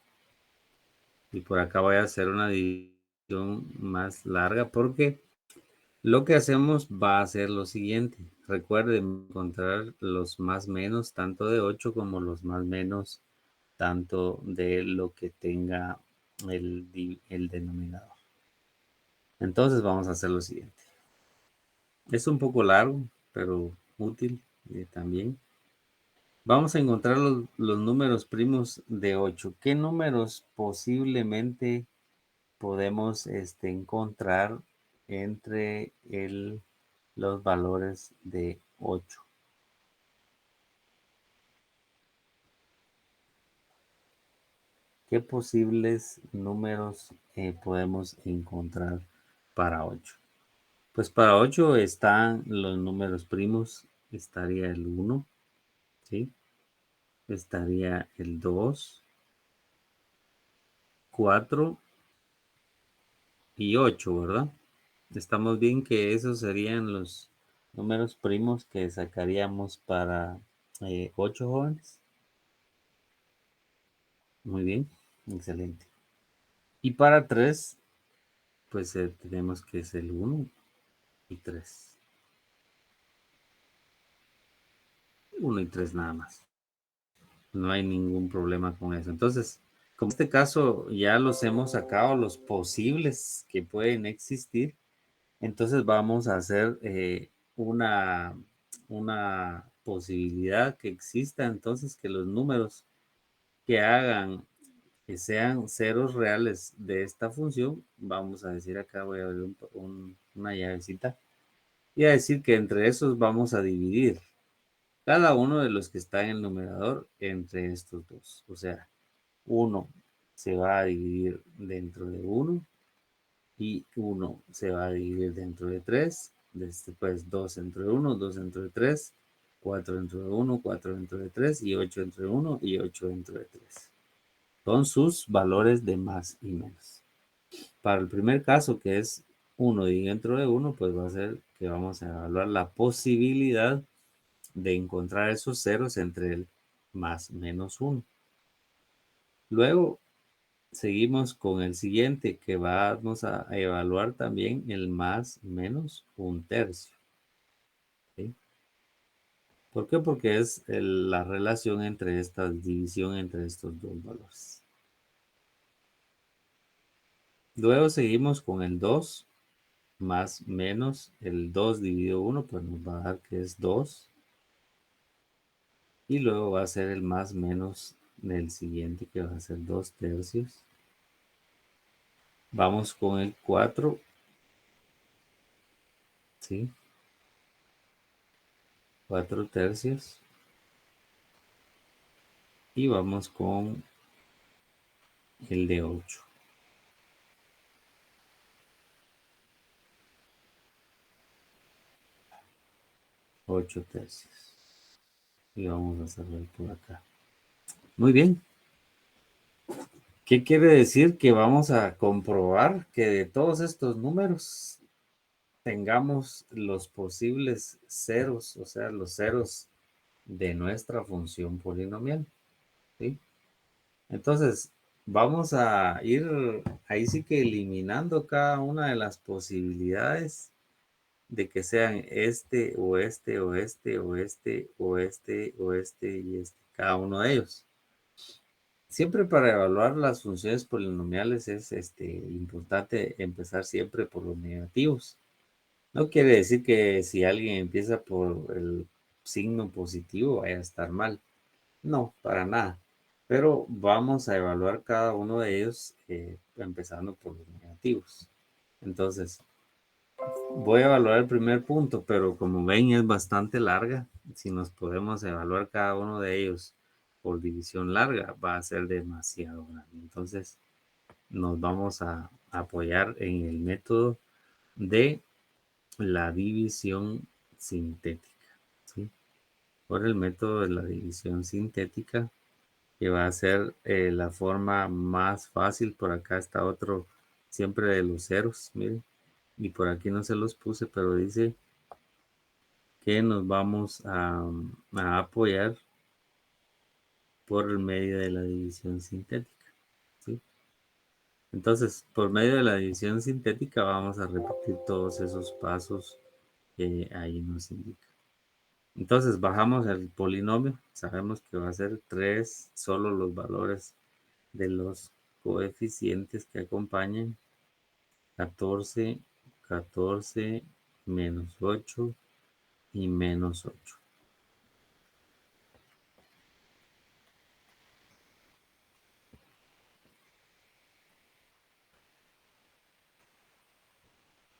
Y por acá voy a hacer una división más larga porque lo que hacemos va a ser lo siguiente. Recuerden encontrar los más menos tanto de 8 como los más menos tanto de lo que tenga el denominador. Entonces vamos a hacer lo siguiente. Es un poco largo, pero útil también. Vamos a encontrar los números primos de 8. ¿Qué números posiblemente podemos encontrar entre los valores de 8? ¿Qué posibles números podemos encontrar para 8? Pues para 8 están los números primos. Estaría el 1, ¿sí? Estaría el 2, 4 y 8, ¿verdad? Estamos bien que esos serían los números primos que sacaríamos para 8 jóvenes. Muy bien, excelente. Y para 3, pues tenemos que es el 1 y 3. 1 y 3 nada más. No hay ningún problema con eso. Entonces, como en este caso ya los hemos sacado, los posibles que pueden existir, entonces vamos a hacer una posibilidad que exista entonces que los números que hagan que sean ceros reales de esta función, vamos a decir acá, voy a abrir una llavecita y a decir que entre esos vamos a dividir cada uno de los que está en el numerador entre estos dos. O sea, 1 se va a dividir dentro de 1 y 1 se va a dividir dentro de 3. Después 2 dentro de 1, 2 dentro de 3, 4 dentro de 1, 4 dentro de 3 y 8 dentro de 1 y 8 dentro de 3. Son sus valores de más y menos. Para el primer caso, que es 1 y dentro de 1, pues va a ser que vamos a evaluar la posibilidad de encontrar esos ceros entre el más menos 1. Luego seguimos con el siguiente, que vamos a evaluar también el más menos 1/3. ¿Sí? ¿Por qué? Porque es la relación entre esta división entre estos dos valores. Luego seguimos con el 2 más menos el 2 dividido 1, pues nos va a dar que es 2. Y luego va a ser el más menos del siguiente, que va a ser 2/3. Vamos con el 4. ¿Sí? 4/3. Y vamos con el de 8. 8/3. Y vamos a cerrar por acá. Muy bien. ¿Qué quiere decir? Que vamos a comprobar que de todos estos números tengamos los posibles ceros, o sea, los ceros de nuestra función polinomial. ¿Sí? Entonces, vamos a ir ahí sí que eliminando cada una de las posibilidades de que sean este o este o este o este o este o este y este, cada uno de ellos. Siempre para evaluar las funciones polinomiales es importante empezar siempre por los negativos. No quiere decir que si alguien empieza por el signo positivo vaya a estar mal. No, para nada. Pero vamos a evaluar cada uno de ellos empezando por los negativos. Entonces, voy a evaluar el primer punto, pero como ven es bastante larga. Si nos podemos evaluar cada uno de ellos por división larga, va a ser demasiado grande. Entonces, nos vamos a apoyar en el método de la división sintética. ¿Sí? Por el método de la división sintética, que va a ser la forma más fácil. Por acá está otro siempre de los ceros, miren. Y por aquí no se los puse, pero dice que nos vamos a apoyar por el medio de la división sintética. ¿Sí? Entonces, por medio de la división sintética vamos a repetir todos esos pasos que ahí nos indica. Entonces, bajamos el polinomio. Sabemos que va a ser 3, solo los valores de los coeficientes que acompañan. 14, 14, menos 8 y menos 8.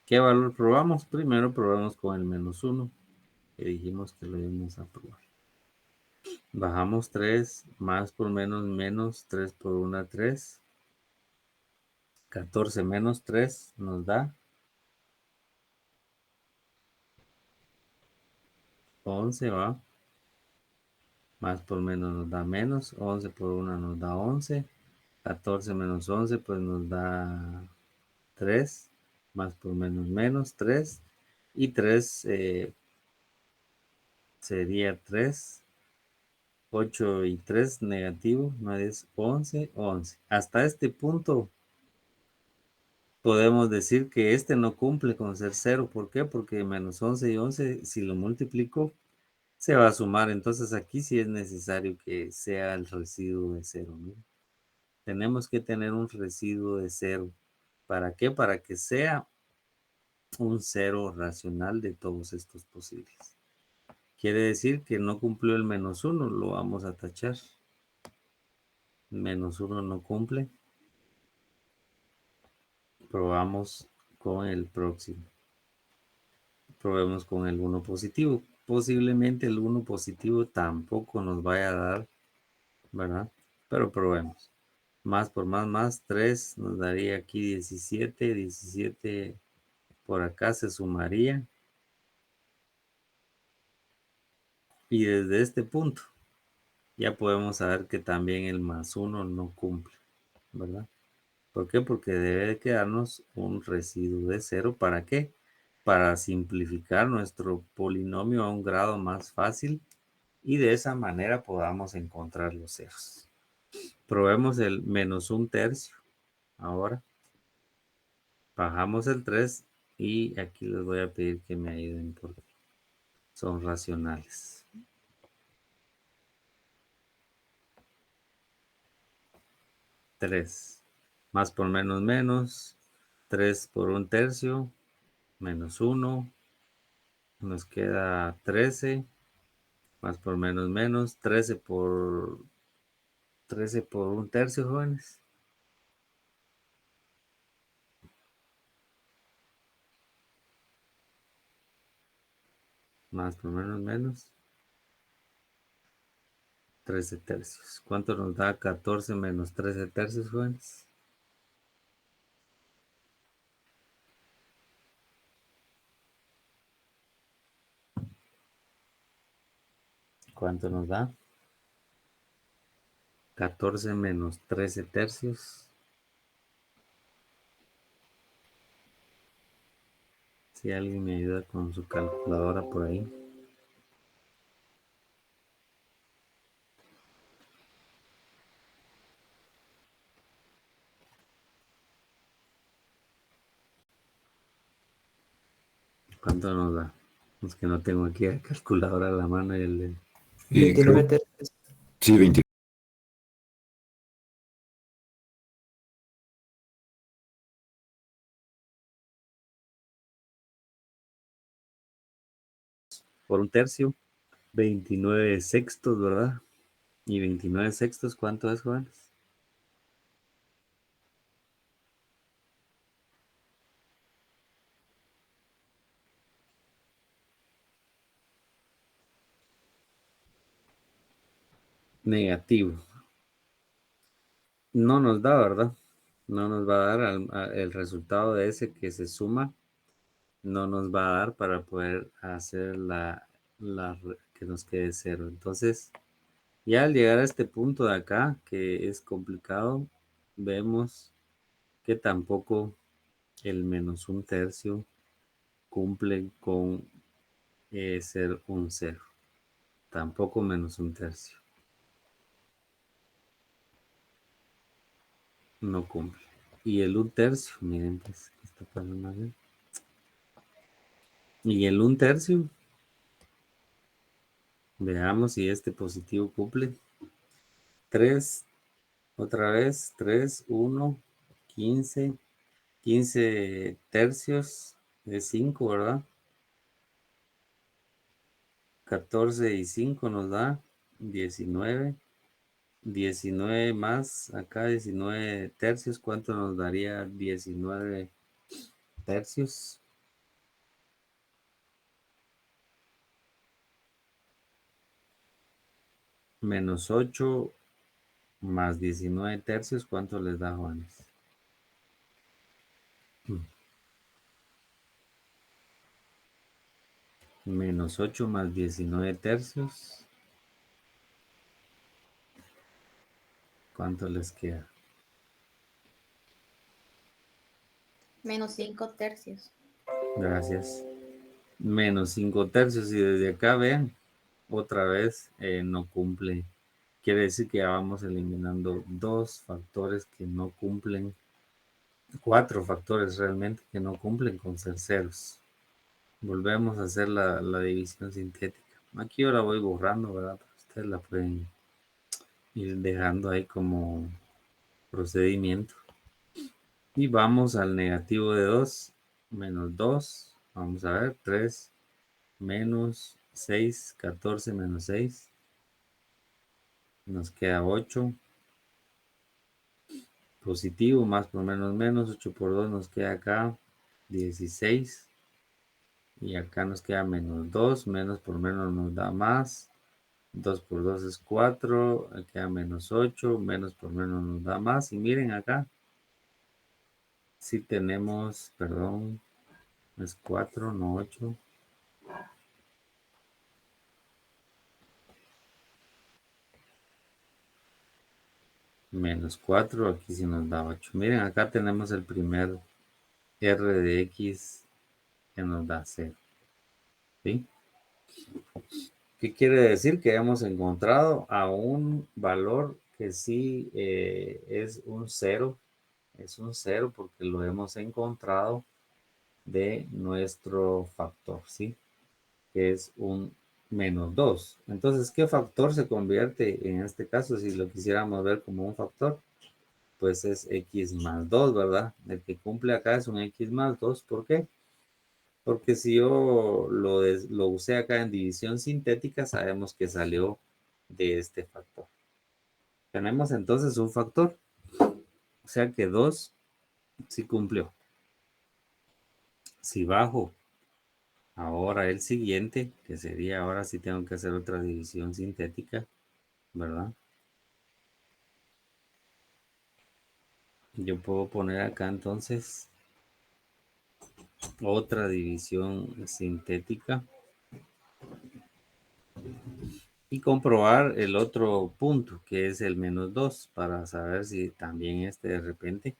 ¿Qué valor probamos? Primero probamos con el menos 1, que dijimos que lo íbamos a probar. Bajamos 3, más por menos, 3 por 1, 3. 14 menos 3 nos da 11, ¿va? Más por menos nos da menos, 11 por 1 nos da 11. 14 menos 11 pues nos da 3, más por menos 3. Y 3 sería 3. 8 y 3 negativo, 9 es 11, 11. Hasta este punto podemos decir que este no cumple con ser 0. ¿Por qué? Porque menos 11 y 11, si lo multiplico, se va a sumar. Entonces aquí sí es necesario que sea el residuo de 0. ¿No? Tenemos que tener un residuo de 0. ¿Para qué? Para que sea un 0 racional de todos estos posibles. Quiere decir que no cumplió el menos 1, lo vamos a tachar. Menos 1 no cumple. Probamos con el próximo. Probemos con el 1 positivo. Posiblemente el 1 positivo tampoco nos vaya a dar, ¿verdad? Pero probemos. Más por más, 3 nos daría aquí 17. 17 por acá se sumaría. Y desde este punto ya podemos saber que también el más 1 no cumple, ¿verdad? ¿Por qué? Porque debe quedarnos un residuo de 0. ¿Para qué? para simplificar nuestro polinomio a un grado más fácil y de esa manera podamos encontrar los ceros. Probemos el menos un tercio. Ahora bajamos el 3 y aquí les voy a pedir que me ayuden porque son racionales. 3 más por menos, 3 por un tercio, menos 1, nos queda 13, más por menos, 13 por un tercio, jóvenes. Más por menos, 13 tercios. ¿Cuánto nos da 14 menos 13 tercios, jóvenes? ¿Cuánto nos da? 14 menos 13 tercios. Si alguien me ayuda con su calculadora por ahí. ¿Cuánto nos da? Es que no tengo aquí la calculadora a la mano y el... 29 tercios. Sí, 20. por un tercio. 29 sextos, ¿verdad? Y 29 sextos, ¿cuánto es, jóvenes? Negativo. No nos da, ¿verdad? No nos va a dar el resultado de ese que se suma. No nos va a dar para poder hacer que nos quede cero. Entonces, ya al llegar a este punto de acá, que es complicado, vemos que tampoco el menos un tercio cumple con ser un cero. Tampoco menos un tercio. No cumple. Y el un tercio, miren, pues, ¿qué está pasando ahí? Y el un tercio, veamos si este positivo cumple. 3, otra vez, 3, 1, 15, 15 tercios de 5, ¿verdad? 14 y 5 nos da 19. 19 más, acá 19 tercios, ¿cuánto nos daría 19 tercios? Menos 8 más 19 tercios, ¿cuánto les da, Juanes? Menos 8 más 19 tercios, ¿cuánto les queda? Menos 5 tercios. Gracias. Menos 5 tercios y desde acá vean, otra vez no cumple. Quiere decir que ya vamos eliminando dos factores que no cumplen, cuatro factores realmente que no cumplen con ser ceros. Volvemos a hacer la división sintética. Aquí yo la voy borrando, ¿verdad? Pero ustedes la pueden ir dejando ahí como procedimiento. Y vamos al negativo de 2, menos 2. Vamos a ver, 3 menos 6, 14 menos 6. Nos queda 8. Positivo, más por menos, 8 por 2 nos queda acá 16. Y acá nos queda menos 2, menos por menos nos da más. 2 por 2 es 4, queda menos 8, menos por menos nos da más. Y miren acá, si tenemos, perdón, es 4, no 8. Menos 4, aquí sí nos da 8. Miren, acá tenemos el primer R de X que nos da 0. ¿Sí? ¿Qué quiere decir? Que hemos encontrado a un valor que sí es un 0. Es un 0 porque lo hemos encontrado de nuestro factor, ¿sí? Que es un -2. Entonces, ¿qué factor se convierte en este caso? Si lo quisiéramos ver como un factor, pues es x más 2, ¿verdad? El que cumple acá es un x más 2. ¿Por qué? Porque si yo lo usé acá en división sintética, sabemos que salió de este factor. Tenemos entonces un factor. O sea que 2 sí cumplió. Si bajo ahora el siguiente, que sería ahora sí tengo que hacer otra división sintética, ¿verdad? Yo puedo poner acá entonces otra división sintética y comprobar el otro punto que es el -2 para saber si también de repente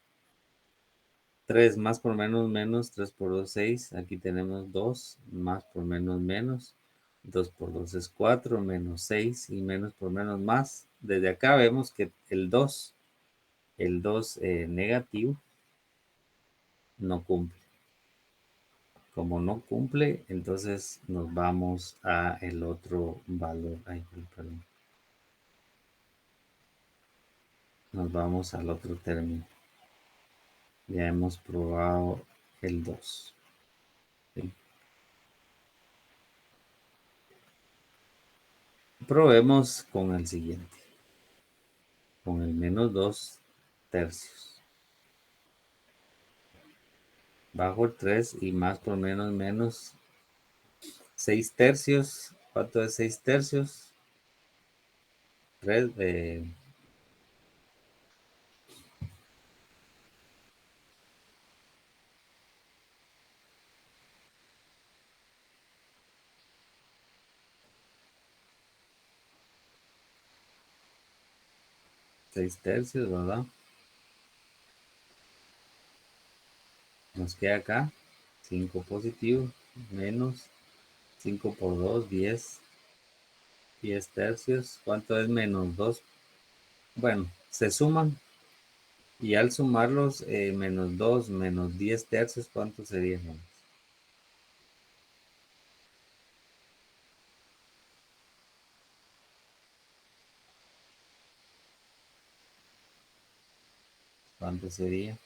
3 más por menos, 3 por 2, 6. Aquí tenemos 2 más por menos, 2 por 2 es 4, menos 6 y menos por menos más. Desde acá vemos que el 2 negativo no cumple. Como no cumple, entonces nos vamos a el otro valor. Ay, perdón. Nos vamos al otro término. Ya hemos probado el 2. ¿Sí? Probemos con el siguiente. Con el -2 tercios. Bajo el 3 y más por menos 6 tercios. ¿Cuánto es 6 tercios? 3, 6 tercios, ¿verdad? Nos queda acá 5 positivo menos 5 por 2, 10 tercios. ¿Cuánto es -2? Bueno, se suman y al sumarlos -2 menos 10 tercios, ¿cuánto sería? ¿Cuánto sería?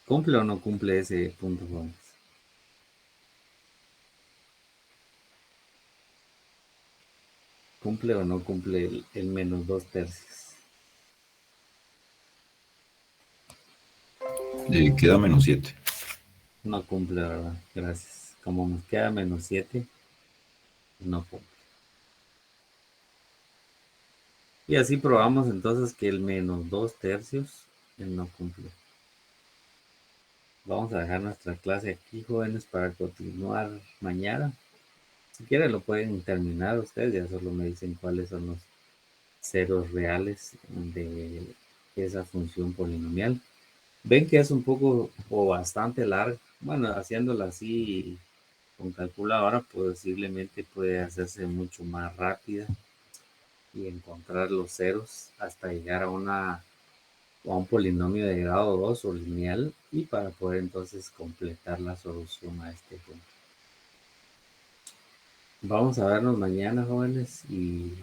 ¿Cumple o no cumple ese punto, jóvenes? ¿Cumple o no cumple el -2 tercios? Queda -7. No cumple, ¿verdad? Gracias. Como nos queda -7, no cumple. Y así probamos entonces que el -2 tercios no cumple. Vamos a dejar nuestra clase aquí, jóvenes, para continuar mañana. Si quieren lo pueden terminar ustedes, ya solo me dicen cuáles son los ceros reales de esa función polinomial. Ven que es un poco o bastante larga. Bueno, haciéndola así con calculadora posiblemente puede hacerse mucho más rápida y encontrar los ceros hasta llegar a un polinomio de grado 2 o lineal y para poder entonces completar la solución a este punto. Vamos a vernos mañana, jóvenes, y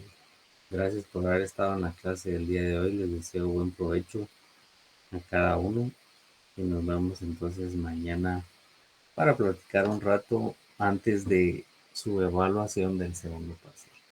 gracias por haber estado en la clase del día de hoy. Les deseo buen provecho a cada uno y nos vemos entonces mañana para platicar un rato antes de su evaluación del segundo parcial.